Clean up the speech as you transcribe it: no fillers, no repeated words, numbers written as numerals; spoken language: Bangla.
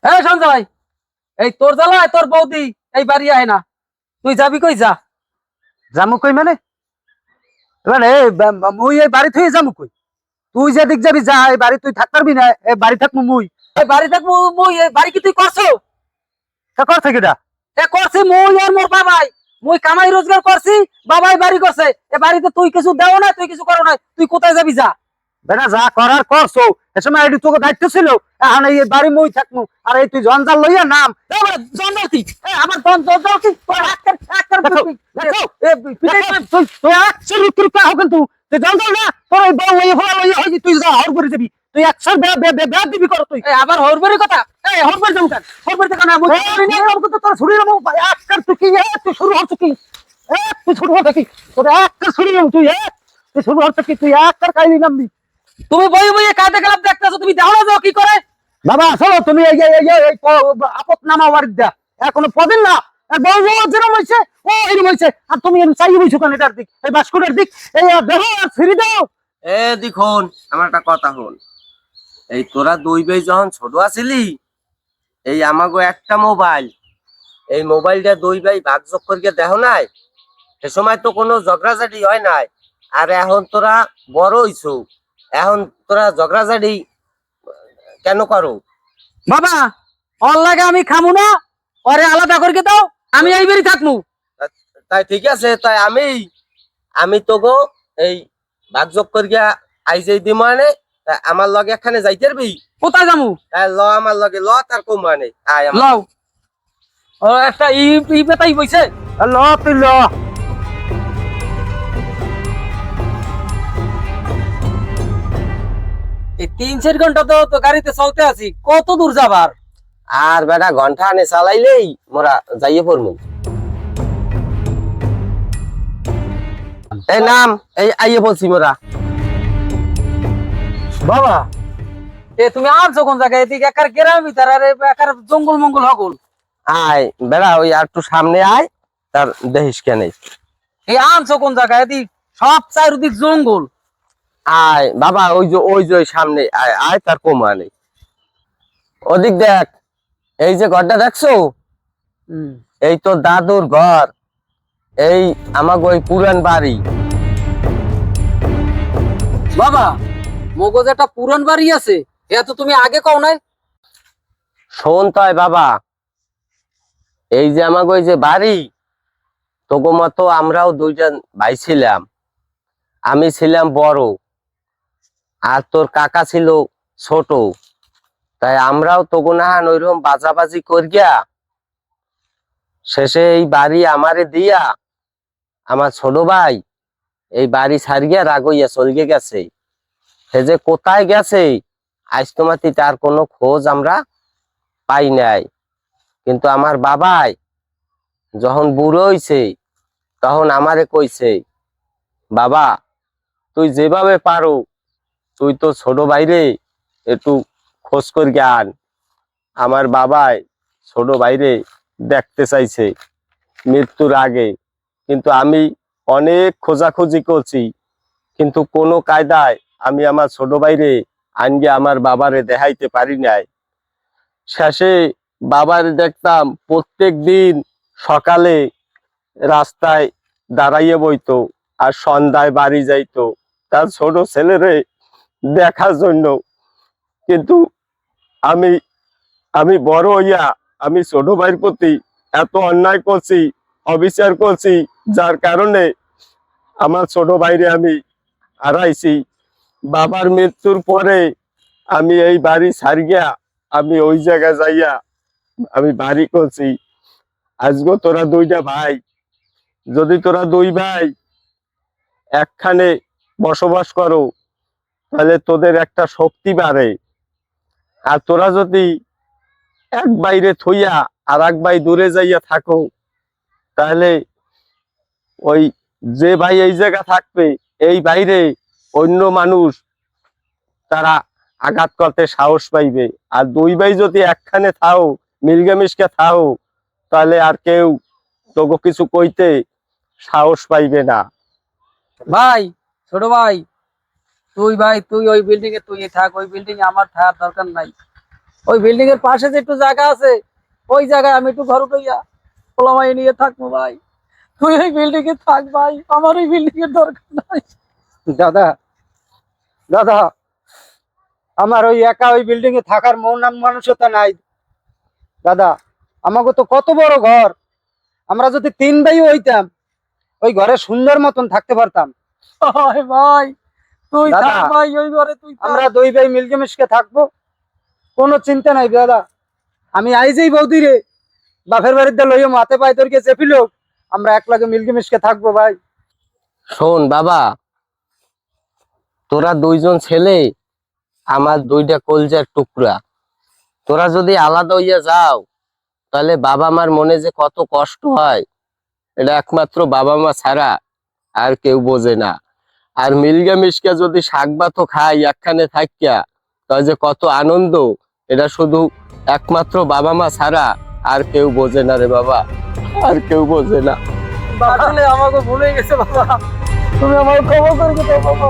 হ্যাঁ সঞ্জয়, এই তোর জ্বালায় তোর বৌদি এই বাড়ি আয় না। তুই যাবি কই? যা। যামু কই মানে? মানে মুই এই বাড়ি থেকে যামু কই? তুই যেদিক যাবি যা, এই বাড়ি তুই থাক পারবি না। এই বাড়ি থাকবো মুই। এই বাড়ি থাকবো মুই? এই বাড়ি কি তুই করছো? তা কর থেকে এটা এ করছি মুই আর মোর বাবাই। মুই কামাই রোজগার করছি, বাবাই বাড়ি করছে। এ বাড়িতে তুই কিছু দেও না, তুই কিছু করো না। তুই কোথায় যাবি? যা। বেটা যা করার করছো। এ সময় এটি তোকে দায়িত্ব ছিল। এখন এই বাড়ি মুই থাকবো, আর এই তুই জঞ্জাল লইয়া নাম। জঞ্জাল কি? আমার জঞ্জাল কি? তোর দেখো, দেখো, তুই তুই আসছিস তোর কা হোক কিন্তু তুই জঞ্জাল না। তোর এই বউ লইয়া ফলা লইয়া হইছি, তুই যা হর করে যাবি। তুই একশো বেদ দিবি কর তুই। আবার হরবরি কথা। এই হরবরি যাও কেন? হরবরি থেকে না তোর ছুরি নামো একটার তুই কি তুই শুরু হচ্ছে কি? তুই শুরু হচ্ছে কি? তোর একটা ছুরি নাম তুই তুই শুরু হচ্ছে কি? তুই একটার কাইলি নামবি। তুমি বই বইয়ে কাঁদে গেলাম দেখতেছো, তুমি দেখো না যাও কি করে? বাবা চলো তুমি আপদ নামা বাড়ি দা এখনো পদিন না। বউ যেরকম হয়েছে ও এরকম হয়েছে, আর তুমি চাই বইছো কেন এটার দিক, এই বাস্কুটার দিক? এই দেখো আর ফিরি দাও। দেখুন, আমার একটা কথা হল। এই তোরা দুই ভাই যখন ছোট আছিলি, এই আমাগো একটা মোবাইল, এই মোবাইলটা দুই ভাই ভাগযোগ করিয়া দেখো নাই? সে সময় তো কোনো ঝগড়াঝাটি হয় নাই। আর এখন তোরা বড় হইছো, এখন তোরা ঝগড়াঝাটি কেন করো? বাবা, ওর লাগে আমি খামু না, ওরে আলাদা করে দাও, আমি এই বাড়ি থাকমু। তাই ঠিক আছে, তাই আমি তোগো এই ভাগযোগ করিয়া আইজেই দি মানে আমার লগে এখানে যাইতে পারবি? কোথায় যামু? ল আমার লগে ল, তার কম মানে আয় আমার। লও। ও একটা ই বেতাই বইছে। ল তুই ল। এই 3-4 ঘন্টা তো গাড়িতে চলতে আছি, কত দূর যাবার? আর বেটা ঘন্টা আনে চালাইলেই মোরা যাইয়ে পড়মু। এই নাম, এই আইয়ে বলছি মোরা। বাবা তুমি আনছো কোন জায়গায়? এদিকে একার গ্রাম ভিতর, আর একার জঙ্গল মঙ্গল হগল। আয় বেড়া, ওই আর একটু সামনে আয়, তার দেখিস কেন। এই আনছো কোন জায়গায়? এদিক সব চারিদিক জঙ্গল। আয় বাবা, ওই যে ওই সামনে আয় আয়, তার কম আনে। ওদিক দেখ, এই যে ঘরটা দেখছো, এই তো দাদুর ঘর। এই আমাকে ওই পুরান বাড়ি। বাবা, মগজ একটা পুরান বাড়ি আছে, এত তুমি আগে কও নাই? শোন তাই বাবা, এই যে আমাকে ওই যে বাড়ি, তোগো মতো আমরাও দুইজন ভাই ছিলাম। আমি ছিলাম বড়, আর তোর কাকা ছিল ছোট। তাই আমরাও তোগো নাহান ওইরকম বাজাবাজি করিয়া শেষে এই বাড়ি আমারে দিয়া আমার ছোট ভাই এই বাড়ি ছাড়িয়া রাগইয়া চলিয়ে গেছে। সে যে কোথায় গেছে আজ তোমাতে তার কোনো খোঁজ আমরা পাই নাই। কিন্তু আমার বাবাই যখন বুড়ো হইছে তখন আমারে কইছে, বাবা তুই যেভাবে পারো তুই তো ছোট ভাইরে একটু খোঁজ করিয়া আন। আমার বাবাই ছোট ভাইরে দেখতে চাইছে মৃত্যুর আগে, কিন্তু আমি অনেক খোঁজাখুঁজি করছি, কিন্তু কোনো কায়দায় আমি আমার ছোট ভাইরে আনগে আমার বাবারে দেখাইতে পারি নাই। শেষে বাবারে দেখতাম প্রত্যেক দিন সকালে রাস্তায় দাঁড়াইয়ে বইতো, আর সন্ধ্যায় বাড়ি যাইতো তার ছোট ছেলেরে দেখার জন্য। কিন্তু আমি আমি বড় হইয়া আমি ছোট ভাইয়ের প্রতি এত অন্যায় করছি, অবিচার করছি, যার কারণে আমার ছোট ভাইরে আমি হারাইছি। বাবার মৃত্যুর পরে আমি এই বাড়ি ছাড়িয়া আমি ওই জায়গায় যাইয়া আমি বাড়ি করছি। আজকে তোরা দুইটা ভাই, যদি তোরা দুই ভাই একখানে বসবাস করো তাহলে তোদের একটা শক্তি বাড়ে। আর তোরা যদি এক বাইরে থইয়া আর এক ভাই দূরে যাইয়া থাকো, তাহলে ওই যে ভাই এই জায়গা থাকবে এই বাইরে অন্য মানুষ তারা আঘাত করতে সাহস পাইবে। আর দুই ভাই যদি একখানে থাও, মিলগামিশকে থাও, তাহলে আর কেউ তোকে কিছু কইতে সাহস পাইবে না। ভাই, ছোট ভাই, তুই ওই বিল্ডিং এ তুই থাক, ওই বিল্ডিং এ আমার থাকার দরকার নাই। ওই বিল্ডিং এর পাশে যে একটু জায়গা আছে, ওই জায়গায় আমি একটু ঘর উঠাইয়া পোলামাই নিয়ে থাকবো ভাই। তুই ওই বিল্ডিং এ থাক ভাই, আমার ওই বিল্ডিং এর দরকার নাই। দাদা দাদা, আমার ওই একা ওই বিল্ডিং এ থাকার মন মানসিকতা নাই দাদা। আমাকে তো কত বড় ঘর, আমরা যদি 3 ভাই হইতাম ওই ঘরে সুন্দর মতন থাকতে পারতাম। ভাই ভাই তুই দাদা, থাক ভাই, ওই ঘরে তুই থাক। আমরা 2 ভাই মিলকে মিশকে থাকবো, কোনো চিন্তা নাই দাদা। আমি আইজেই বৌদি রে বাপের বাড়িতে লইয়া মাতে পাই তোরকে চেপিল, আমরা একলাগে মিলকে মিশকে থাকবো ভাই। শোন বাবা, তোরা 2জন ছেলে আমার 2টা কলজার টুকরা। তোরা যদি আলাদা হইয়া যাও তাহলে বাবা মার মনে যে কত কষ্ট হয়, এটা একমাত্র বাবা মা ছাড়া আর কেউ বোঝে না। আর মিলগা মিশকা যদি শাক ভাতও খাই একখানে থাকিয়া, তাহলে যে কত আনন্দ, এটা শুধু একমাত্র বাবা মা ছাড়া আর কেউ বোঝে না রে বাবা, আর কেউ বোঝে না। আসলে আমাকে ভুলে গেছে বাবা, তুমি আমার ক্ষমা করে দাও বাবা।